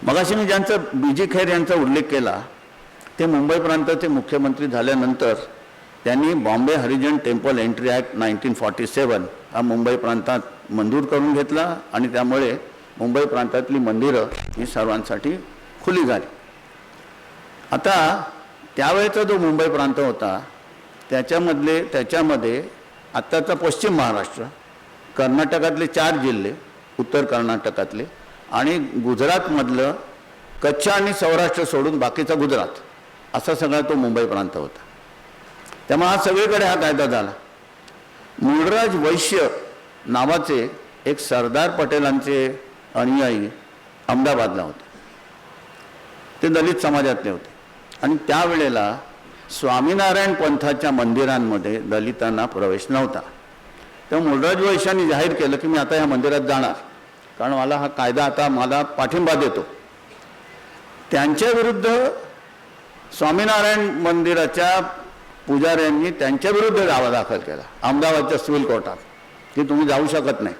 मगाशी मी ज्यांचा बीजी खैर यांचा उल्लेख केला ते मुंबई प्रांताचे मुख्यमंत्री झाल्यानंतर त्यांनी बॉम्बे हरिजन टेम्पल एंट्री ॲक्ट 1947 हा मुंबई प्रांतात मंजूर करून घेतला आणि त्यामुळे मुंबई प्रांतातली मंदिरं ही सर्वांसाठी खुली झाली। आता त्यावेळेचा जो मुंबई प्रांत होता त्याच्यामध्ये आत्ताचा पश्चिम महाराष्ट्र, कर्नाटकातले 4 जिल्हे, उत्तर कर्नाटकातले आणि गुजरातमधलं कच्छ आणि सौराष्ट्र सोडून बाकीचा गुजरात असा सगळा तो मुंबई प्रांत होता। त्यामुळे हा सगळीकडे हा कायदा झाला। मूळराज वैश्य नावाचे एक सरदार पटेलांचे अनुयायी अहमदाबादला होते। ते दलित समाजातले होते आणि त्यावेळेला स्वामीनारायण पंथाच्या मंदिरांमध्ये दलितांना प्रवेश नव्हता। तेव्हा मूळराज वैश्यांनी जाहीर केलं की मी आता या मंदिरात जाणार, कारण मला हा कायदा आता मला पाठिंबा देतो। त्यांच्या विरुद्ध स्वामीनारायण मंदिराच्या पुजाऱ्यांनी त्यांच्या विरुद्ध दावा दाखल केला अहमदाबादच्या सिव्हिल कोर्टात की तुम्ही जाऊ शकत नाही।